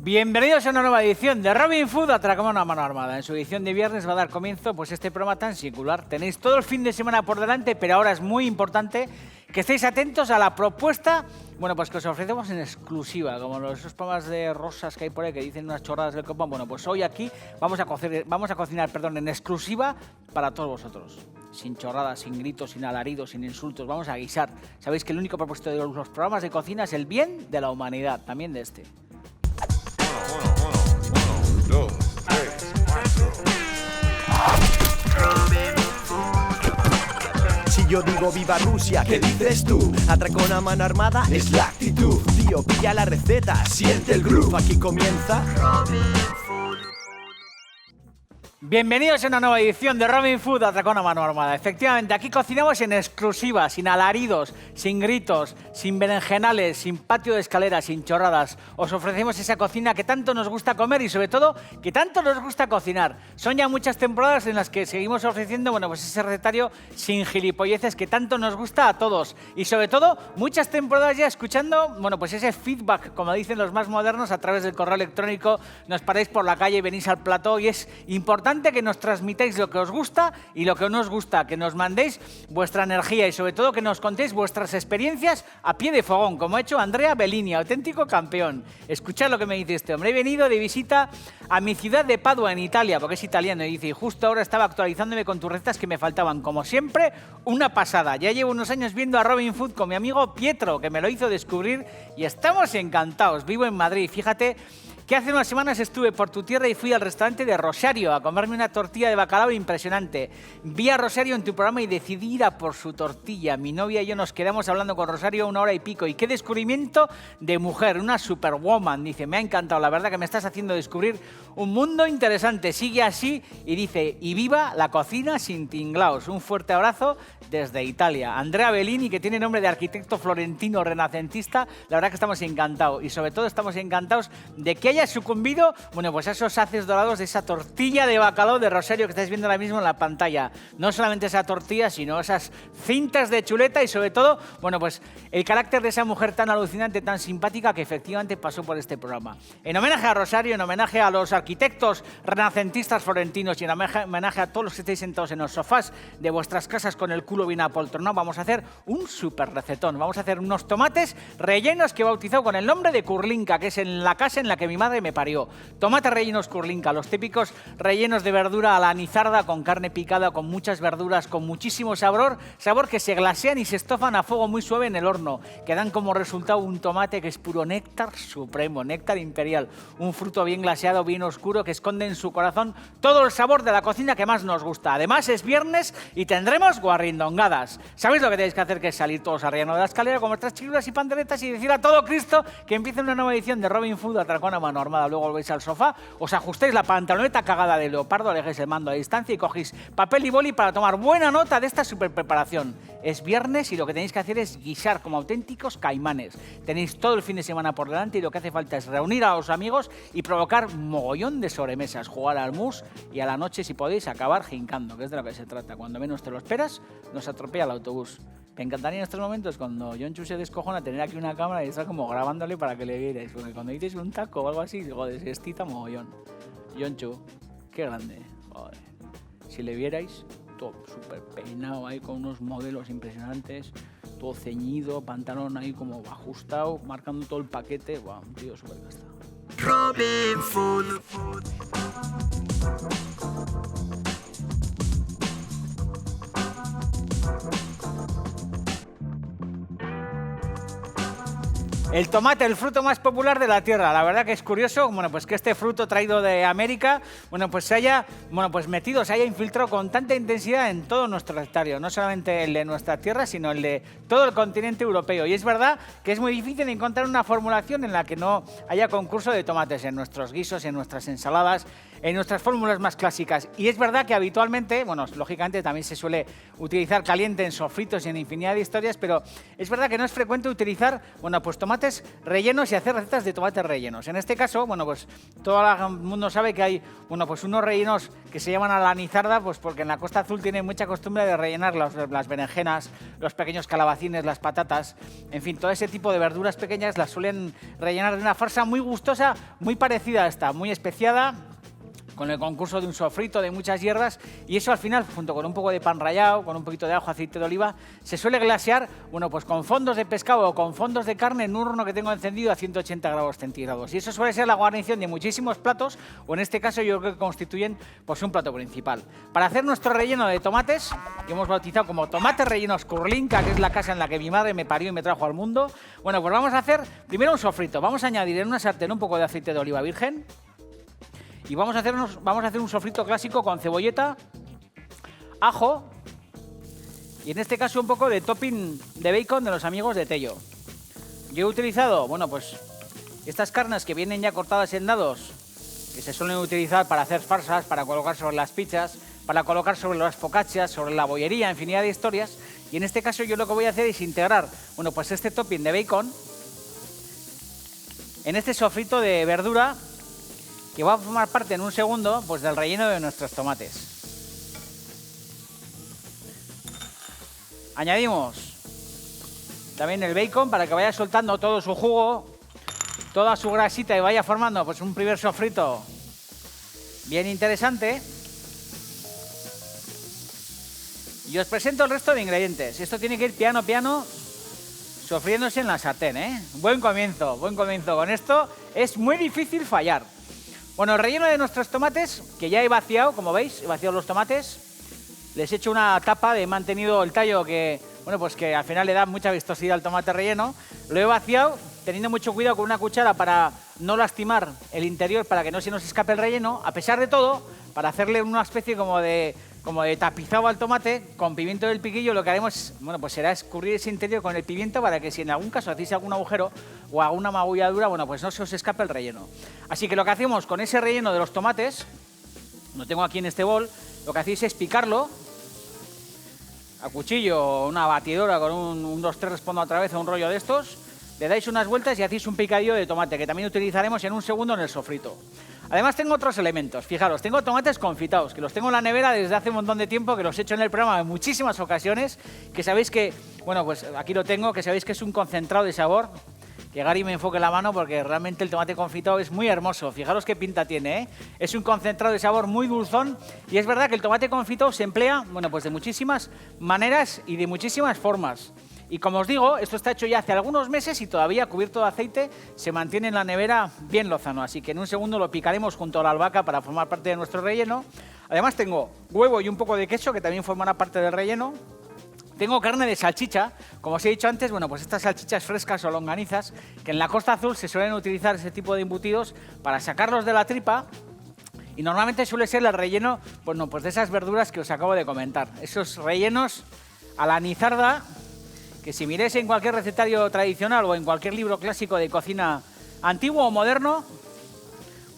Bienvenidos a una nueva edición de Robin Food, Atracamos a mano armada. En su edición de viernes va a dar comienzo pues este programa tan singular. Tenéis todo el fin de semana por delante, pero ahora es muy importante que estéis atentos a la propuesta, bueno, pues que os ofrecemos en exclusiva, como esos programas de rosas que hay por ahí que dicen unas chorradas del copón. Bueno, pues hoy aquí vamos a cocinar, en exclusiva para todos vosotros. Sin chorradas, sin gritos, sin alaridos, sin insultos. Vamos a guisar. Sabéis que el único propósito de los programas de cocina es el bien de la humanidad, también de este. Si yo digo viva Rusia, ¿qué dices tú? Atracón a mano armada es la actitud. Tío, pilla la receta, siente el groove. Aquí comienza Robin Food. Bienvenidos a una nueva edición de Robin Food, Atracón a mano armada. Efectivamente, aquí cocinamos en exclusiva, sin alaridos, sin gritos, sin berenjenales, sin patio de escaleras, sin chorradas. Os ofrecemos esa cocina que tanto nos gusta comer y sobre todo que tanto nos gusta cocinar. Son ya muchas temporadas en las que seguimos ofreciendo, bueno, pues ese recetario sin gilipolleces que tanto nos gusta a todos. Y sobre todo, muchas temporadas ya escuchando, bueno, pues ese feedback, como dicen los más modernos, a través del correo electrónico. Nos paráis por la calle, venís al plató y es importante que nos transmitáis lo que os gusta y lo que no os gusta, que nos mandéis vuestra energía y sobre todo que nos contéis vuestras experiencias a pie de fogón, como ha hecho Andrea Bellini, auténtico campeón. Escuchad lo que me dice este hombre. He venido de visita a mi ciudad de Padua, en Italia, porque es italiano, y dice, y justo ahora estaba actualizándome con tus recetas que me faltaban. Como siempre, una pasada. Ya llevo unos años viendo a Robin Food con mi amigo Pietro, que me lo hizo descubrir y estamos encantados. Vivo en Madrid, fíjate que hace unas semanas estuve por tu tierra y fui al restaurante de Rosario a comerme una tortilla de bacalao impresionante. Vi a Rosario en tu programa y decidí ir a por su tortilla. Mi novia y yo nos quedamos hablando con Rosario 1 hora y pico. Y qué descubrimiento de mujer, una superwoman. Dice, me ha encantado, la verdad que me estás haciendo descubrir un mundo interesante. Sigue así y dice, y viva la cocina sin tinglaos. Un fuerte abrazo desde Italia. Andrea Bellini, que tiene nombre de arquitecto florentino renacentista, la verdad que estamos encantados. Y sobre todo estamos encantados de que haya sucumbido, bueno, pues a esos haces dorados de esa tortilla de bacalao de Rosario que estáis viendo ahora mismo en la pantalla. No solamente esa tortilla, sino esas cintas de chuleta y sobre todo, bueno, pues el carácter de esa mujer tan alucinante, tan simpática que efectivamente pasó por este programa. En homenaje a Rosario, en homenaje a los arquitectos renacentistas florentinos y en homenaje a todos los que estáis sentados en los sofás de vuestras casas con el culo bien apoltronado, vamos a hacer un super recetón. Vamos a hacer unos tomates rellenos que he bautizado con el nombre de Curlinca, que es en la casa en la que mi madre me parió. Tomates rellenos Curlinca, los típicos rellenos de verdura a la nizarda con carne picada, con muchas verduras, con muchísimo sabor que se glasean y se estofan a fuego muy suave en el horno, que dan como resultado un tomate que es puro néctar supremo, néctar imperial, un fruto bien glaseado, bien oscuro, que esconde en su corazón todo el sabor de la cocina que más nos gusta. Además es viernes y tendremos guarrindongadas. ¿Sabéis lo que tenéis que hacer? Que es salir todos arriba de la escalera con vuestras chirulas y panderetas y decir a todo Cristo que empiece una nueva edición de Robin Food, Atracón a mano armada. Luego volvéis al sofá, os ajustéis la pantaloneta cagada de leopardo, alejéis el mando a distancia y cogéis papel y boli para tomar buena nota de esta super preparación. Es viernes y lo que tenéis que hacer es guisar como auténticos caimanes. Tenéis todo el fin de semana por delante y lo que hace falta es reunir a los amigos y provocar mogollón de sobremesas, jugar al mus y a la noche, si podéis, acabar jincando, que es de lo que se trata. Cuando menos te lo esperas, nos atropella el autobús. Me encantaría en estos momentos, cuando Yonchu se descojona, tener aquí una cámara y estar como grabándole para que le vierais. Porque cuando dices un taco o algo así, digo, desestita mogollón. Yonchu, qué grande. Joder. Si le vierais, todo súper peinado ahí con unos modelos impresionantes, todo ceñido, pantalón ahí como ajustado, marcando todo el paquete. Wow, un tío súper gastado. Robin Food. El tomate, el fruto más popular de la tierra. La verdad que es curioso, bueno, pues que este fruto traído de América, bueno, pues se haya, metido, se haya infiltrado con tanta intensidad en todo nuestro recetario. No solamente el de nuestra tierra, sino el de todo el continente europeo. Y es verdad que es muy difícil encontrar una formulación en la que no haya concurso de tomates en nuestros guisos, en nuestras ensaladas, en nuestras fórmulas más clásicas. Y es verdad que habitualmente, bueno, lógicamente también se suele utilizar caliente en sofritos y en infinidad de historias, pero es verdad que no es frecuente utilizar, bueno, pues tomate tomates rellenos y hacer recetas de tomates rellenos. En este caso, bueno, pues todo el mundo sabe que hay, bueno, pues unos rellenos que se llaman a la nizarda, pues porque en la Costa Azul tienen mucha costumbre de rellenar las berenjenas, los pequeños calabacines, las patatas, en fin, todo ese tipo de verduras pequeñas las suelen rellenar de una farsa muy gustosa, muy parecida a esta, muy especiada, con el concurso de un sofrito de muchas hierbas, y eso al final, junto con un poco de pan rallado, con un poquito de ajo, aceite de oliva, se suele glasear, bueno, pues con fondos de pescado o con fondos de carne en un horno que tengo encendido a 180 grados centígrados. Y eso suele ser la guarnición de muchísimos platos, o en este caso yo creo que constituyen pues un plato principal. Para hacer nuestro relleno de tomates, que hemos bautizado como tomates rellenos Curlinca, que es la casa en la que mi madre me parió y me trajo al mundo, bueno, pues vamos a hacer primero un sofrito. Vamos a añadir en una sartén un poco de aceite de oliva virgen, y vamos a hacer un sofrito clásico con cebolleta, ajo y en este caso un poco de topping de bacon de los amigos de Tello. Yo he utilizado, bueno, pues estas carnes que vienen ya cortadas en dados, que se suelen utilizar para hacer farsas, para colocar sobre las pizzas, para colocar sobre las focaccias, sobre la bollería, infinidad de historias. Y en este caso yo lo que voy a hacer es integrar, bueno, pues este topping de bacon en este sofrito de verdura, que va a formar parte en un segundo pues del relleno de nuestros tomates. Añadimos también el bacon para que vaya soltando todo su jugo, toda su grasita y vaya formando pues un primer sofrito bien interesante. Y os presento el resto de ingredientes. Esto tiene que ir piano piano, sofriéndose en la sartén, ¿eh? Buen comienzo, buen comienzo. Con esto es muy difícil fallar. Bueno, el relleno de nuestros tomates, que ya he vaciado, como veis, he vaciado los tomates. Les he hecho una tapa, he mantenido el tallo que, bueno, pues que al final le da mucha vistosidad al tomate relleno. Lo he vaciado, teniendo mucho cuidado con una cuchara para no lastimar el interior, para que no se nos escape el relleno. A pesar de todo, para hacerle una especie como de tapizado al tomate, con pimiento del piquillo, lo que haremos, bueno, pues será escurrir ese interior con el pimiento para que si en algún caso hacéis algún agujero o alguna magulladura, bueno, pues no se os escape el relleno. Así que lo que hacemos con ese relleno de los tomates, lo tengo aquí en este bol, lo que hacéis es picarlo a cuchillo o una batidora con un 2-3 respondo otra vez a un rollo de estos, le dais unas vueltas y hacéis un picadillo de tomate que también utilizaremos en un segundo en el sofrito. Además tengo otros elementos, fijaros, tengo tomates confitados, que los tengo en la nevera desde hace un montón de tiempo, que los he hecho en el programa en muchísimas ocasiones, que sabéis que, bueno, pues aquí lo tengo, que sabéis que es un concentrado de sabor, que Gary me enfoque la mano porque realmente el tomate confitado es muy hermoso, fijaros qué pinta tiene, ¿eh? Es un concentrado de sabor muy dulzón y es verdad que el tomate confitado se emplea, bueno, pues de muchísimas maneras y de muchísimas formas. Y como os digo, esto está hecho ya hace algunos meses y todavía cubierto de aceite, se mantiene en la nevera bien lozano. Así que en un segundo lo picaremos junto a la albahaca para formar parte de nuestro relleno. Además tengo huevo y un poco de queso que también formará parte del relleno. Tengo carne de salchicha, como os he dicho antes, bueno, pues estas salchichas frescas o longanizas, que en la Costa Azul se suelen utilizar ese tipo de embutidos para sacarlos de la tripa. Y normalmente suele ser el relleno, bueno, pues de esas verduras que os acabo de comentar. Esos rellenos a la nizarda, que si miréis en cualquier recetario tradicional o en cualquier libro clásico de cocina antiguo o moderno,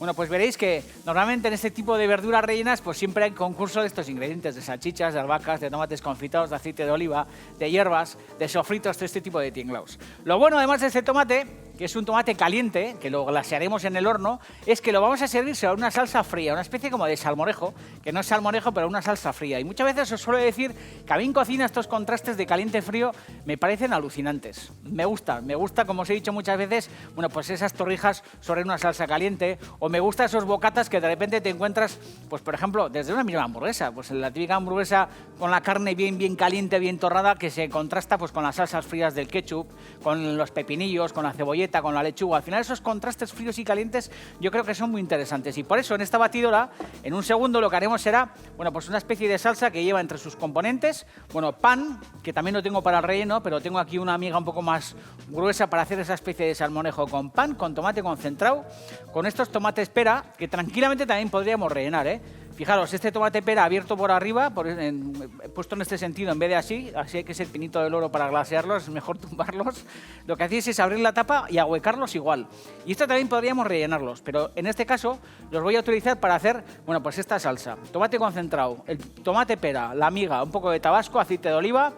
bueno, pues veréis que normalmente en este tipo de verduras rellenas pues siempre hay concurso de estos ingredientes, de salchichas, de albahacas, de tomates confitados, de aceite de oliva, de hierbas, de sofritos, de este tipo de tinglaos. Lo bueno además de este tomate, que es un tomate caliente, que lo glasearemos en el horno, es que lo vamos a servir sobre una salsa fría, una especie como de salmorejo, que no es salmorejo, pero una salsa fría. Y muchas veces os suelo decir que a mí en cocina estos contrastes de caliente-frío me parecen alucinantes. Me gusta, como os he dicho muchas veces, bueno, pues esas torrijas sobre una salsa caliente, o me gustan esos bocatas que de repente te encuentras, pues por ejemplo, desde una misma hamburguesa, pues la típica hamburguesa con la carne bien caliente, bien torrada, que se contrasta pues con las salsas frías del ketchup, con los pepinillos, con la cebolleta, con la lechuga. Al final esos contrastes fríos y calientes yo creo que son muy interesantes y por eso en esta batidora en un segundo lo que haremos será, bueno, pues una especie de salsa que lleva entre sus componentes, bueno, pan, que también lo tengo para el relleno, pero tengo aquí una miga un poco más gruesa para hacer esa especie de salmorejo con pan, con tomate concentrado, con estos tomates pera que tranquilamente también podríamos rellenar, ¿eh? Fijaros, este tomate pera abierto por arriba, puesto en este sentido en vez de así hay que ser pinito del oro para glasearlos, es mejor tumbarlos. Lo que hacéis es abrir la tapa y ahuecarlos igual. Y esto también podríamos rellenarlos, pero en este caso los voy a utilizar para hacer, bueno, pues esta salsa. Tomate concentrado, el tomate pera, la miga, un poco de tabasco, aceite de oliva,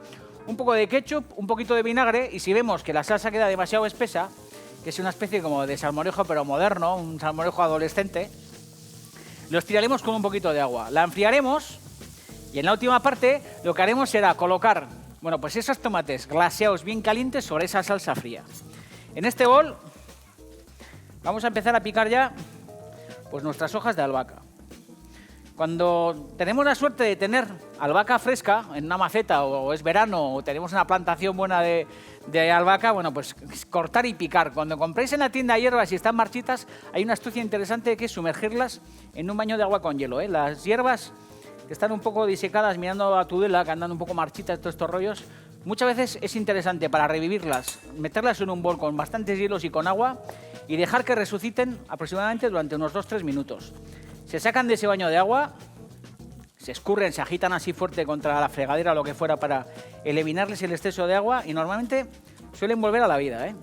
un poco de ketchup, un poquito de vinagre y si vemos que la salsa queda demasiado espesa, que es una especie como de salmorejo pero moderno, un salmorejo adolescente. Los tiraremos con un poquito de agua. La enfriaremos y en la última parte lo que haremos será colocar, bueno, pues esos tomates glaseados bien calientes sobre esa salsa fría. En este bol vamos a empezar a picar ya pues nuestras hojas de albahaca. Cuando tenemos la suerte de tener albahaca fresca en una maceta o es verano o tenemos una plantación buena de albahaca, bueno, pues cortar y picar. Cuando compréis en la tienda hierbas y están marchitas, hay una astucia interesante que es sumergirlas en un baño de agua con hielo, ¿eh? Las hierbas que están un poco disecadas mirando a Tudela, que andan un poco marchitas todos estos rollos, muchas veces es interesante para revivirlas, meterlas en un bol con bastantes hielos y con agua y dejar que resuciten aproximadamente durante unos 2-3 minutos. Se sacan de ese baño de agua, se escurren, se agitan así fuerte contra la fregadera o lo que fuera para eliminarles el exceso de agua y normalmente suelen volver a la vida, ¿eh?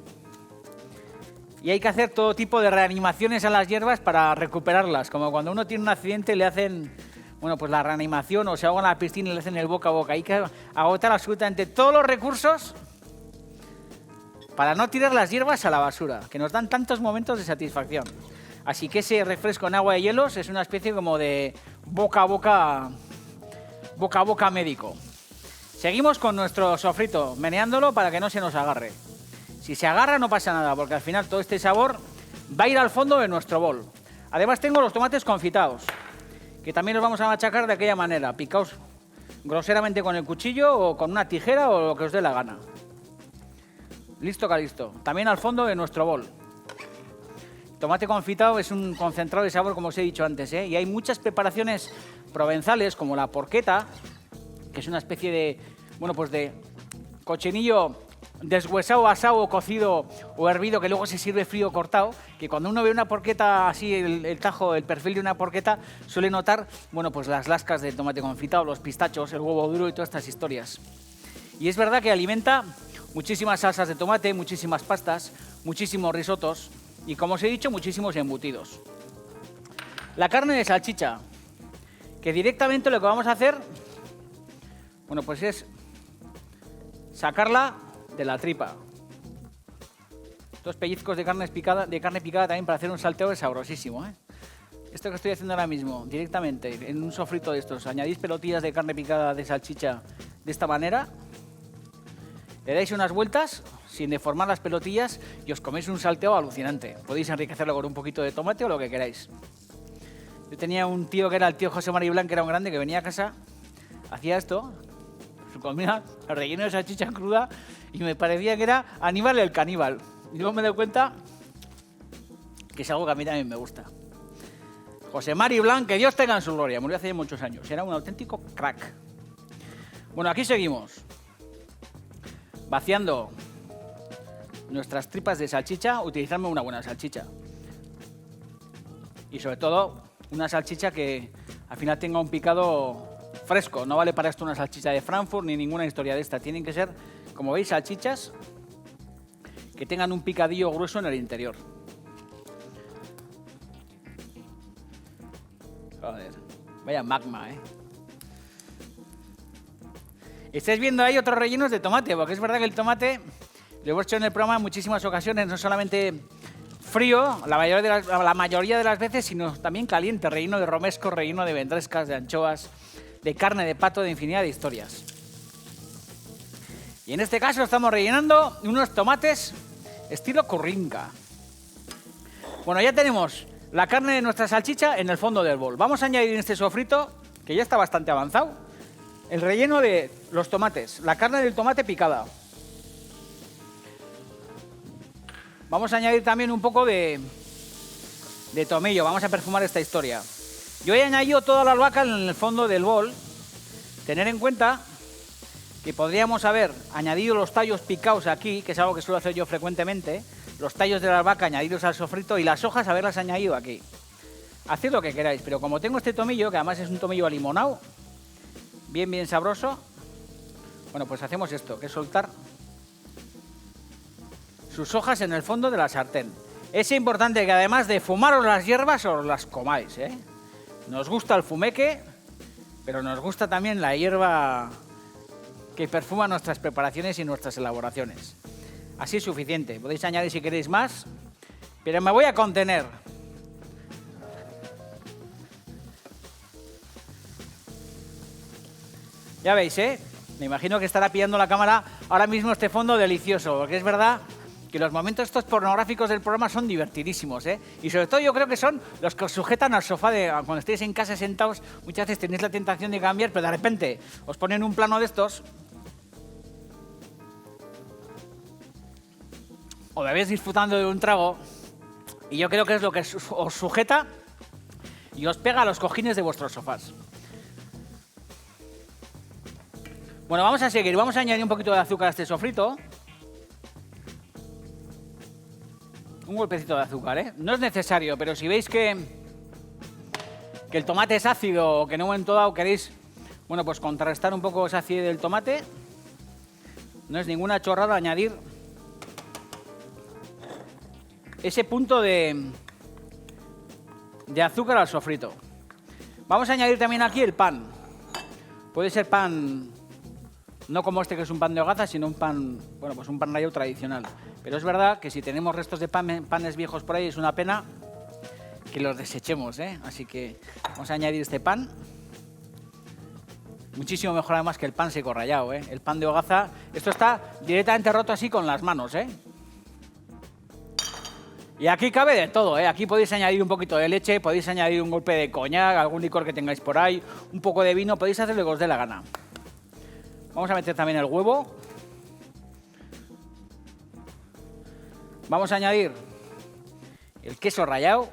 Y hay que hacer todo tipo de reanimaciones a las hierbas para recuperarlas, como cuando uno tiene un accidente le hacen, bueno, pues la reanimación o se ahoga en la piscina y le hacen el boca a boca. Hay que agotar absolutamente todos los recursos para no tirar las hierbas a la basura, que nos dan tantos momentos de satisfacción. Así que ese refresco en agua de hielos es una especie como de boca a boca médico. Seguimos con nuestro sofrito, meneándolo para que no se nos agarre. Si se agarra no pasa nada, porque al final todo este sabor va a ir al fondo de nuestro bol. Además tengo los tomates confitados, que también los vamos a machacar de aquella manera, picaos groseramente con el cuchillo o con una tijera o lo que os dé la gana. Listo, calisto. También al fondo de nuestro bol. Tomate confitado es un concentrado de sabor, como os he dicho antes, ¿eh? Y hay muchas preparaciones provenzales, como la porqueta, que es una especie de, bueno, pues de cochinillo deshuesado, asado o cocido o hervido, que luego se sirve frío cortado, que cuando uno ve una porqueta así, el tajo, el perfil de una porqueta, suele notar, bueno, pues las lascas del tomate confitado, los pistachos, el huevo duro y todas estas historias. Y es verdad que alimenta muchísimas salsas de tomate, muchísimas pastas, muchísimos risotos y, como os he dicho, muchísimos embutidos. La carne de salchicha, que directamente lo que vamos a hacer, bueno, pues es sacarla de la tripa. Dos pellizcos de carne picada también para hacer un salteo es sabrosísimo, ¿eh? Esto que estoy haciendo ahora mismo, directamente en un sofrito de estos, añadís pelotillas de carne picada de salchicha de esta manera, le dais unas vueltas sin deformar las pelotillas y os coméis un salteo alucinante. Podéis enriquecerlo con un poquito de tomate o lo que queráis. Yo tenía un tío que era el tío José Mari Blanc, que era un grande, que venía a casa, hacía esto, su comida, relleno de salchicha cruda, y me parecía que era Aníbal el caníbal. Y luego me doy cuenta que es algo que a mí también me gusta. José Mari Blanc, que Dios tenga en su gloria, murió hace ya muchos años, era un auténtico crack. Bueno, aquí seguimos, vaciando nuestras tripas de salchicha, utilizando una buena salchicha. Y sobre todo, una salchicha que al final tenga un picado fresco. No vale para esto una salchicha de Frankfurt ni ninguna historia de esta. Tienen que ser, como veis, salchichas que tengan un picadillo grueso en el interior. Joder, vaya magma, ¿eh? Estáis viendo ahí otros rellenos de tomate, porque es verdad que el tomate lo hemos hecho en el programa en muchísimas ocasiones, no solamente frío, la mayoría de las veces, sino también caliente, relleno de romesco, relleno de ventrescas, de anchoas, de carne de pato, de infinidad de historias. Y en este caso estamos rellenando unos tomates estilo currinca. Bueno, ya tenemos la carne de nuestra salchicha en el fondo del bol. Vamos a añadir en este sofrito, que ya está bastante avanzado, el relleno de los tomates, la carne del tomate picada. Vamos a añadir también un poco de tomillo, vamos a perfumar esta historia. Yo he añadido toda la albahaca en el fondo del bol. Tener en cuenta que podríamos haber añadido los tallos picados aquí, que es algo que suelo hacer yo frecuentemente, los tallos de la albahaca añadidos al sofrito y las hojas haberlas añadido aquí. Haced lo que queráis, pero como tengo este tomillo, que además es un tomillo alimonado, bien sabroso, bueno, pues hacemos esto, que es soltar sus hojas en el fondo de la sartén. Es importante que además de fumaros las hierbas, os las comáis, ¿eh? Nos gusta el fumeque, pero nos gusta también la hierba que perfuma nuestras preparaciones y nuestras elaboraciones. Así es suficiente. Podéis añadir si queréis más, pero me voy a contener. Ya veis, ¿eh? Me imagino que estará pillando la cámara ahora mismo este fondo delicioso, porque es verdad que los momentos estos pornográficos del programa son divertidísimos, ¿eh? Y sobre todo yo creo que son los que os sujetan al sofá cuando estéis en casa sentados. Muchas veces tenéis la tentación de cambiar, pero de repente os ponen un plano de estos o bebéis disfrutando de un trago y yo creo que es lo que os sujeta y os pega a los cojines de vuestros sofás. Bueno, vamos a seguir. Vamos a añadir un poquito de azúcar a este sofrito. Un golpecito de azúcar, ¿eh? No es necesario, pero si veis que el tomate es ácido o que en un momento dado queréis, bueno, pues contrarrestar un poco esa acidez del tomate, no es ninguna chorrada añadir ese punto de azúcar al sofrito. Vamos a añadir también aquí el pan. Puede ser pan, no como este que es un pan de hogaza, sino un pan, bueno, pues un pan rallado tradicional. Pero es verdad que si tenemos restos de panes viejos por ahí, es una pena que los desechemos, ¿eh? Así que vamos a añadir este pan. Muchísimo mejor además que el pan seco rallado, ¿eh? El pan de hogaza, esto está directamente roto así con las manos, ¿eh? Y aquí cabe de todo, ¿eh? Aquí podéis añadir un poquito de leche, podéis añadir un golpe de coñac, algún licor que tengáis por ahí, un poco de vino, podéis hacer lo que os dé la gana. Vamos a meter también el huevo. Vamos a añadir el queso rallado.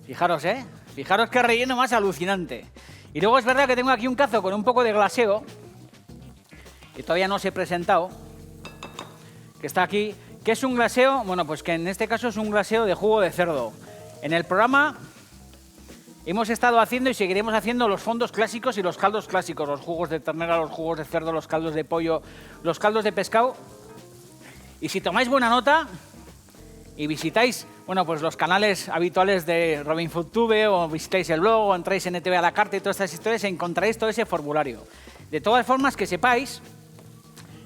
Fijaros, ¿eh? Fijaros qué relleno más alucinante. Y luego es verdad que tengo aquí un cazo con un poco de glaseo, que todavía no os he presentado, que está aquí, que es un glaseo, bueno, pues que en este caso es un glaseo de jugo de cerdo. En el programa hemos estado haciendo y seguiremos haciendo los fondos clásicos y los caldos clásicos, los jugos de ternera, los jugos de cerdo, los caldos de pollo, los caldos de pescado. Y si tomáis buena nota y visitáis, bueno, pues los canales habituales de Robin Food Tube o visitáis el blog o entráis en ETV a la carta y todas estas historias, encontraréis todo ese formulario. De todas formas, que sepáis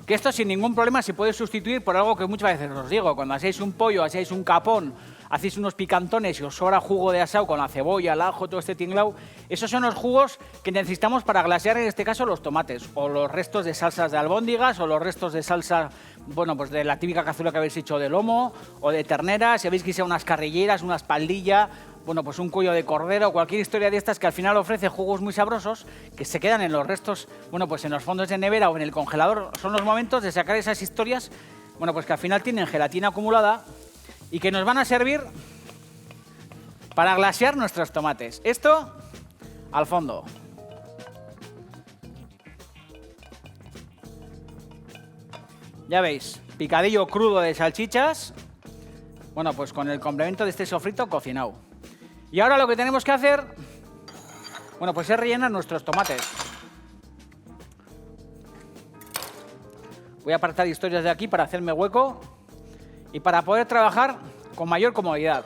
que esto sin ningún problema se puede sustituir por algo que muchas veces os digo. Cuando hacéis un pollo, hacéis un capón, hacéis unos picantones y os sobra jugo de asado con la cebolla, el ajo, todo este tinglao, esos son los jugos que necesitamos para glasear, en este caso, los tomates, o los restos de salsas de albóndigas, o los restos de salsa, bueno, pues de la típica cazuela que habéis hecho de lomo, o de ternera, si habéis que sea unas carrilleras, una espaldilla, bueno, pues un cuello de cordero, cualquier historia de estas que al final ofrece jugos muy sabrosos, que se quedan en los restos, bueno, pues en los fondos de nevera o en el congelador. Son los momentos de sacar esas historias, bueno, pues que al final tienen gelatina acumulada y que nos van a servir para glasear nuestros tomates. Esto al fondo. Ya veis, picadillo crudo de salchichas, bueno, pues con el complemento de este sofrito cocinado. Y ahora lo que tenemos que hacer, bueno, pues es rellenar nuestros tomates. Voy a apartar historias de aquí para hacerme hueco y para poder trabajar con mayor comodidad.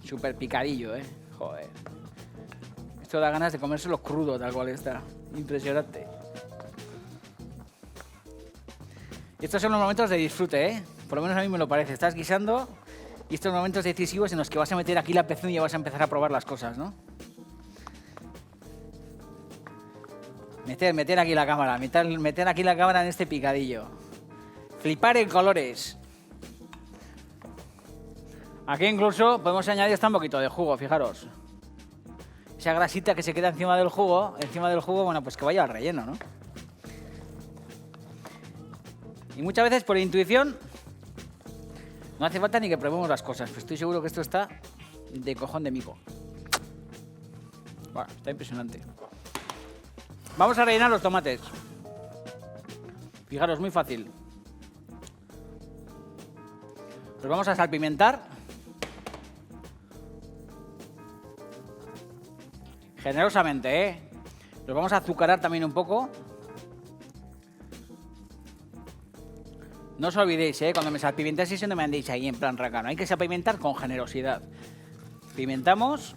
Súper picadillo, ¿eh? Joder. Esto da ganas de comérselo crudo, tal cual está. Impresionante. Y estos son los momentos de disfrute, ¿eh? Por lo menos a mí me lo parece. Estás guisando y estos momentos decisivos en los que vas a meter aquí la pezuña y vas a empezar a probar las cosas, ¿no? Meter aquí la cámara, meter aquí la cámara en este picadillo. Flipar en colores. Aquí incluso podemos añadir hasta un poquito de jugo, fijaros. Esa grasita que se queda encima del jugo, bueno, pues que vaya al relleno, ¿no? Y muchas veces por intuición no hace falta ni que probemos las cosas, pero estoy seguro que esto está de cojón de mico. Bueno, está impresionante. Vamos a rellenar los tomates. Fijaros, muy fácil. Los vamos a salpimentar. Generosamente, ¿eh? Los vamos a azucarar también un poco. No os olvidéis, cuando me salpimentáis eso no me andéis ahí en plan racano. Hay que salpimentar con generosidad. Pimentamos.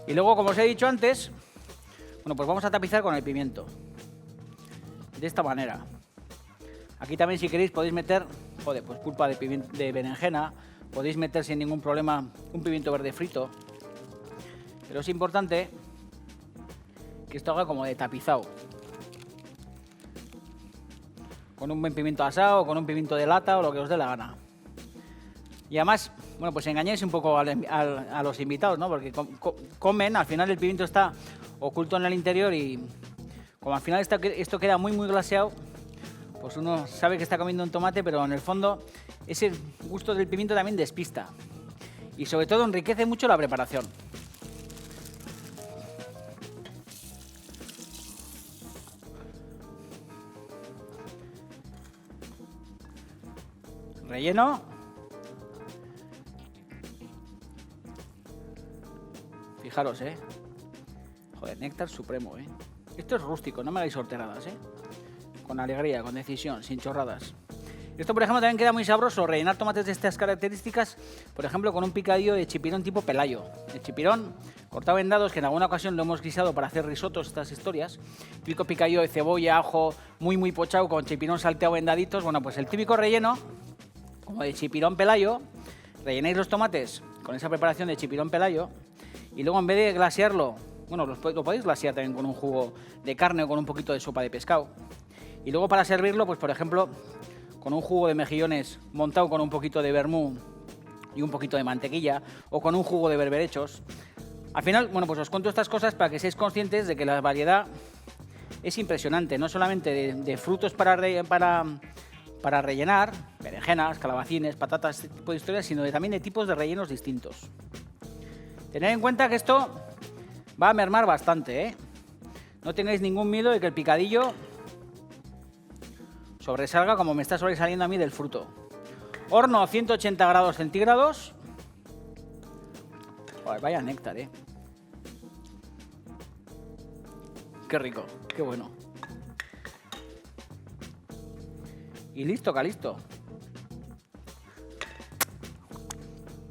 Y luego, como os he dicho antes, bueno, pues vamos a tapizar con el pimiento. De esta manera. Aquí también, si queréis, podéis meter, joder, pues pulpa de berenjena. Podéis meter sin ningún problema un pimiento verde frito. Pero es importante que esto haga como de tapizado. Con un buen pimiento asado, con un pimiento de lata o lo que os dé la gana. Y además, bueno, pues engañáis un poco a los invitados, ¿no? Porque comen, al final el pimiento está oculto en el interior y como al final esto queda muy glaseado, pues uno sabe que está comiendo un tomate, pero en el fondo ese gusto del pimiento también despista. Y sobre todo enriquece mucho la preparación. Relleno. Fijaros, Joder, néctar supremo, Esto es rústico, no me hagáis horteradas, Con alegría, con decisión, sin chorradas. Esto, por ejemplo, también queda muy sabroso, rellenar tomates de estas características, por ejemplo, con un picadillo de chipirón tipo pelayo. El chipirón cortado en dados, que en alguna ocasión lo hemos guisado para hacer risotos, estas historias. Típico picadillo de cebolla, ajo, muy pochado, con chipirón salteado en daditos. Bueno, pues el típico relleno, como de chipirón pelayo, rellenáis los tomates con esa preparación de chipirón pelayo y luego en vez de glasearlo, bueno, lo podéis glasear también con un jugo de carne o con un poquito de sopa de pescado. Y luego para servirlo, pues por ejemplo, con un jugo de mejillones montado con un poquito de vermú y un poquito de mantequilla o con un jugo de berberechos. Al final, bueno, pues os cuento estas cosas para que seáis conscientes de que la variedad es impresionante, no solamente de frutos para rellenar, berenjenas, calabacines, patatas, este tipo de historias, sino también de tipos de rellenos distintos. Tened en cuenta que esto va a mermar bastante, No tengáis ningún miedo de que el picadillo sobresalga como me está sobresaliendo a mí del fruto. Horno a 180 grados centígrados. Joder, vaya néctar, Qué rico, qué bueno. Y listo, calisto.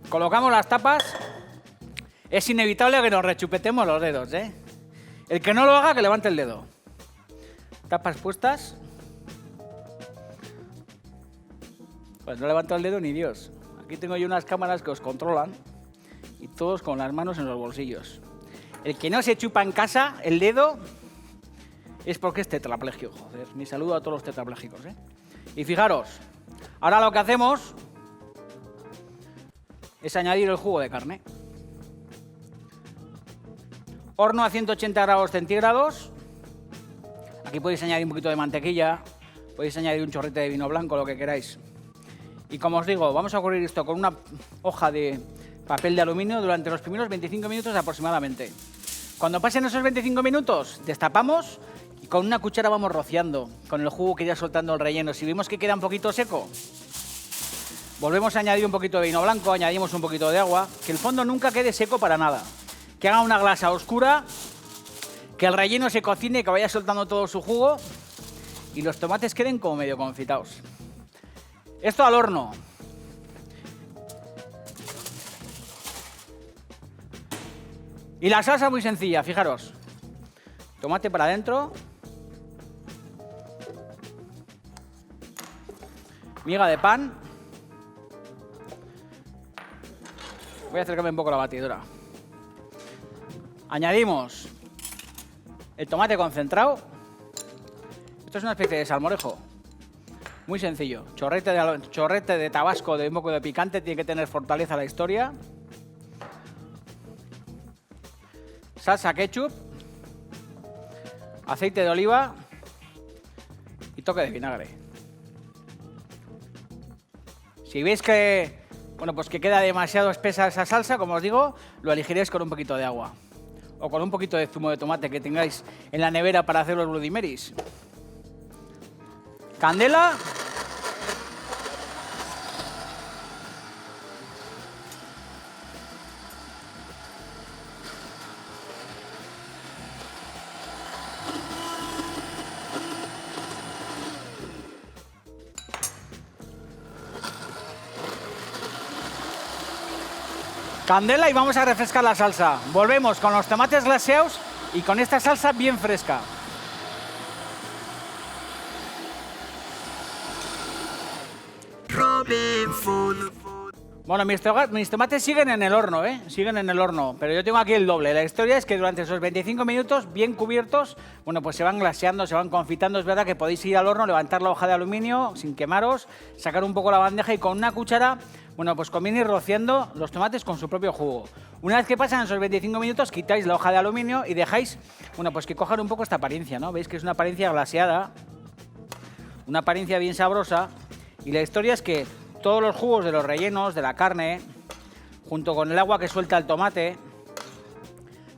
Colocamos las tapas. Es inevitable que nos rechupetemos los dedos, El que no lo haga, que levante el dedo. Tapas puestas. Pues no levanto el dedo ni Dios. Aquí tengo yo unas cámaras que os controlan y todos con las manos en los bolsillos. El que no se chupa en casa el dedo es porque es tetraplegio, joder. Mi saludo a todos los tetraplégicos, Y fijaros, ahora lo que hacemos es añadir el jugo de carne. Horno a 180 grados centígrados. Aquí podéis añadir un poquito de mantequilla, podéis añadir un chorrete de vino blanco, lo que queráis. Y como os digo, vamos a cubrir esto con una hoja de papel de aluminio durante los primeros 25 minutos aproximadamente. Cuando pasen esos 25 minutos, destapamos y con una cuchara vamos rociando con el jugo que irá soltando el relleno. Si vemos que queda un poquito seco, volvemos a añadir un poquito de vino blanco, añadimos un poquito de agua, que el fondo nunca quede seco para nada. Que haga una glasa oscura, que el relleno se cocine, que vaya soltando todo su jugo y los tomates queden como medio confitados. Esto al horno. Y la salsa muy sencilla, fijaros. Tomate para adentro. Miga de pan. Voy a acercarme un poco a la batidora. Añadimos el tomate concentrado. Esto es una especie de salmorejo. Muy sencillo. Chorrete de tabasco, de un poco de picante. Tiene que tener fortaleza la historia. Salsa ketchup. Aceite de oliva. Y toque de vinagre. Si veis que, bueno, pues que queda demasiado espesa esa salsa, como os digo, lo elegiréis con un poquito de agua. O con un poquito de zumo de tomate que tengáis en la nevera para hacer los Bloody Marys. Candela. Candela y vamos a refrescar la salsa. Volvemos con los tomates glaseados y con esta salsa bien fresca. Robin Food. Bueno, mis tomates siguen en el horno, ¿eh? Siguen en el horno, pero yo tengo aquí el doble. La historia es que durante esos 25 minutos, bien cubiertos, bueno, pues se van glaseando, se van confitando. Es verdad que podéis ir al horno, levantar la hoja de aluminio sin quemaros, sacar un poco la bandeja y con una cuchara, bueno, pues conviene ir rociando los tomates con su propio jugo. Una vez que pasan esos 25 minutos, quitáis la hoja de aluminio y dejáis, bueno, pues que cojan un poco esta apariencia, ¿no? Veis que es una apariencia glaseada, una apariencia bien sabrosa. Y la historia es que todos los jugos de los rellenos, de la carne, junto con el agua que suelta el tomate,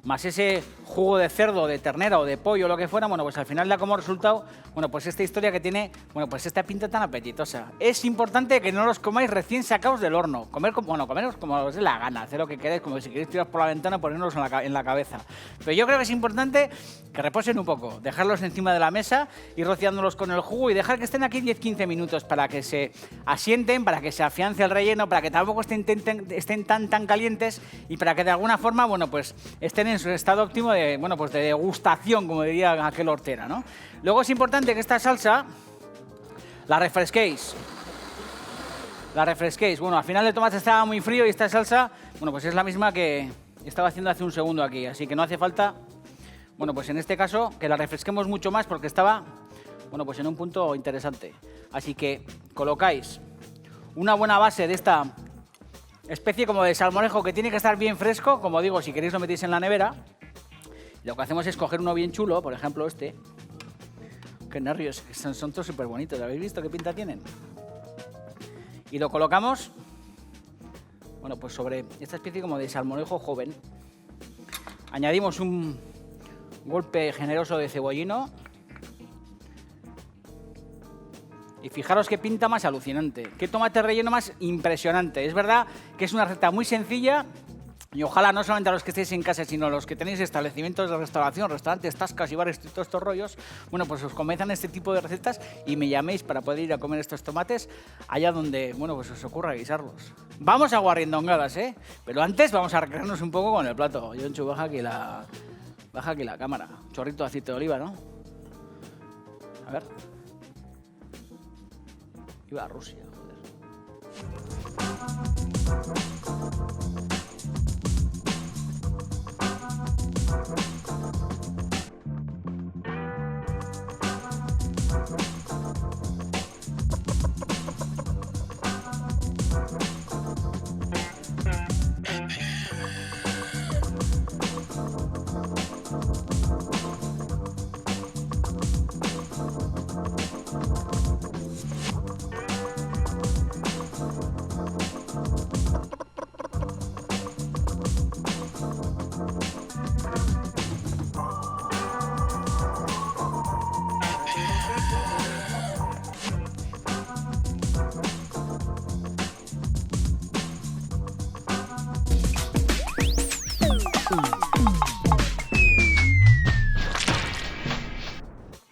más ese jugo de cerdo, de ternera o de pollo, lo que fuera, bueno, pues al final da como resultado, bueno, pues esta historia que tiene, bueno, pues esta pinta tan apetitosa. Es importante que no los comáis recién sacados del horno. Comeros como os dé la gana, hacer lo que queráis, como si queréis tirar por la ventana, ponerlos en la cabeza. Pero yo creo que es importante que reposen un poco, dejarlos encima de la mesa, ir rociándolos con el jugo y dejar que estén aquí 10-15 minutos para que se asienten, para que se afiance el relleno, para que tampoco estén tan calientes y para que de alguna forma, bueno, pues estén en su estado óptimo de, bueno, pues de degustación, como diría aquel hortera, ¿no? Luego es importante que esta salsa la refresquéis. Bueno, al final el tomate estaba muy frío y esta salsa, bueno, pues es la misma que estaba haciendo hace un segundo aquí, así que no hace falta, bueno, pues en este caso que la refresquemos mucho más porque estaba, bueno, pues en un punto interesante. Así que colocáis una buena base de esta especie como de salmorejo que tiene que estar bien fresco, como digo, si queréis lo metéis en la nevera. Lo que hacemos es coger uno bien chulo, por ejemplo este. Qué nervios, son todos súper bonitos, ¿habéis visto qué pinta tienen? Y lo colocamos, bueno, pues sobre esta especie como de salmorejo joven. Añadimos un golpe generoso de cebollino. Y fijaros qué pinta más alucinante, qué tomate relleno más impresionante. Es verdad que es una receta muy sencilla y ojalá no solamente a los que estéis en casa, sino a los que tenéis establecimientos de restauración, restaurantes, tascas y bares y todos estos rollos, bueno, pues os convenzan este tipo de recetas y me llaméis para poder ir a comer estos tomates allá donde, bueno, pues os ocurra guisarlos. Vamos a guarrindongadas, ¿eh? Pero antes vamos a recrearnos un poco con el plato. Yonchu, baja aquí la cámara. Un chorrito de aceite de oliva, ¿no? A ver. Iba a Rusia, joder.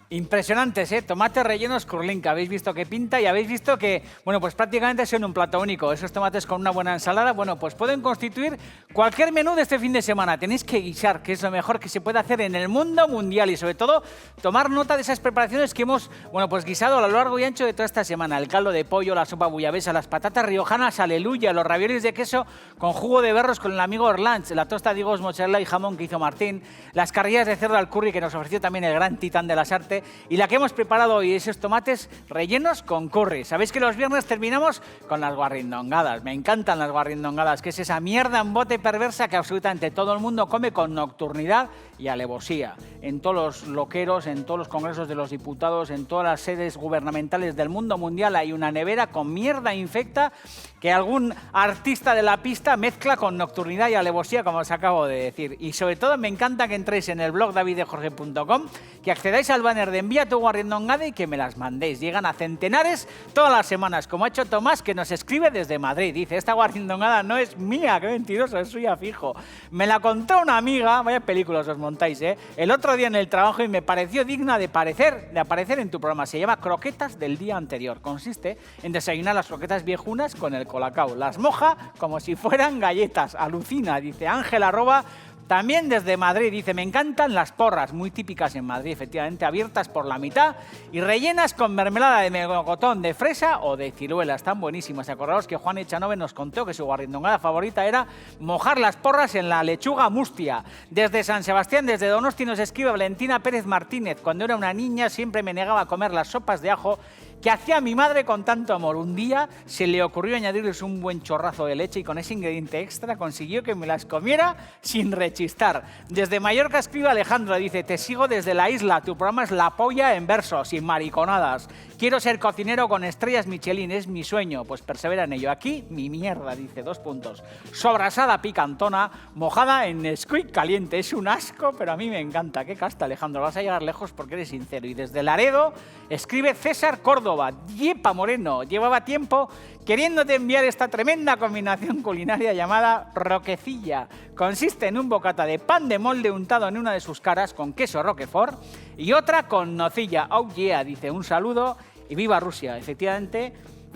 Impresionantes, ¿eh? Tomates rellenos Kurlinka. Habéis visto qué pinta y habéis visto que, bueno, pues prácticamente son un plato único. Esos tomates con una buena ensalada, bueno, pues pueden constituir cualquier menú de este fin de semana. Tenéis que guisar, que es lo mejor que se puede hacer en el mundo mundial y sobre todo tomar nota de esas preparaciones que hemos, bueno, pues guisado a lo largo y ancho de toda esta semana. El caldo de pollo, la sopa bullabesa, las patatas riojanas, aleluya, los raviolis de queso con jugo de berros con el amigo Orlanch, la tosta de higos, mozzarella y jamón que hizo Martín, las carrillas de cerdo al curry que nos ofreció también el gran titán de las artes y la que hemos preparado hoy, esos tomates rellenos con curry. Sabéis que los viernes terminamos con las guarrindongadas. Me encantan las guarrindongadas, que es esa mierda en bote perversa que absolutamente todo el mundo come con nocturnidad y alevosía. En todos los loqueros, en todos los congresos de los diputados, en todas las sedes gubernamentales del mundo mundial hay una nevera con mierda infecta que algún artista de la pista mezcla con nocturnidad y alevosía, como os acabo de decir. Y sobre todo me encanta que entréis en el blog davidejorge.com, que accedáis al banner de envía tu guarrindongada y que me las mandéis. Llegan a centenares todas las semanas, como ha hecho Tomás, que nos escribe desde Madrid. Dice, esta guarrindongada no es mía, qué mentiroso, es suya fijo. Me la contó una amiga, vaya películas os montáis, el otro día en el trabajo y me pareció digna de aparecer en tu programa. Se llama Croquetas del día anterior. Consiste en desayunar las croquetas viejunas con el colacao. Las moja como si fueran galletas. Alucina, dice Ángel @ también desde Madrid. Dice, me encantan las porras, muy típicas en Madrid, efectivamente, abiertas por la mitad y rellenas con mermelada de melocotón, de fresa o de ciruela. Están buenísimas. Acordaos que Juan Echanove nos contó que su guarrindongada favorita era mojar las porras en la lechuga mustia. Desde San Sebastián, desde Donosti, nos escribe Valentina Pérez Martínez. Cuando era una niña siempre me negaba a comer las sopas de ajo que hacía mi madre con tanto amor. Un día se le ocurrió añadirles un buen chorrazo de leche y con ese ingrediente extra consiguió que me las comiera sin rechistar. Desde Mallorca escribe Alejandro, dice, te sigo desde la isla, tu programa es la polla en verso, sin mariconadas. Quiero ser cocinero con estrellas Michelin, es mi sueño, pues persevera en ello. Aquí, mi mierda, dice, 2 puntos. Sobrasada picantona, mojada en Nesquik caliente. Es un asco, pero a mí me encanta. Qué casta, Alejandro, vas a llegar lejos porque eres sincero. Y desde Laredo escribe César Córdoba. Yepa Moreno, llevaba tiempo queriéndote enviar esta tremenda combinación culinaria llamada roquecilla. Consiste en un bocata de pan de molde untado en una de sus caras con queso roquefort y otra con nocilla. Oh yeah, dice, un saludo y viva Rusia. Efectivamente,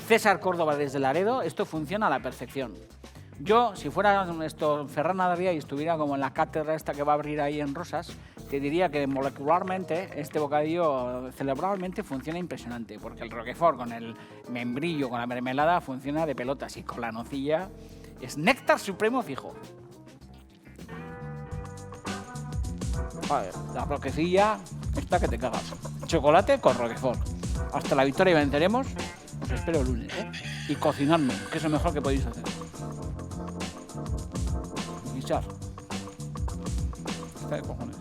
César Córdoba desde Laredo, esto funciona a la perfección. Yo, si fuera Ferran Adrià y estuviera como en la cátedra esta que va a abrir ahí en Rosas, te diría que molecularmente este bocadillo cerebralmente funciona impresionante, porque el roquefort con el membrillo, con la mermelada, funciona de pelotas y con la nocilla es néctar supremo fijo. Vale, la roquecilla está que te cagas. Chocolate con roquefort. Hasta la victoria y venceremos. Os espero el lunes, Y cocinadme, que es lo mejor que podéis hacer. Guisar. Está de cojones.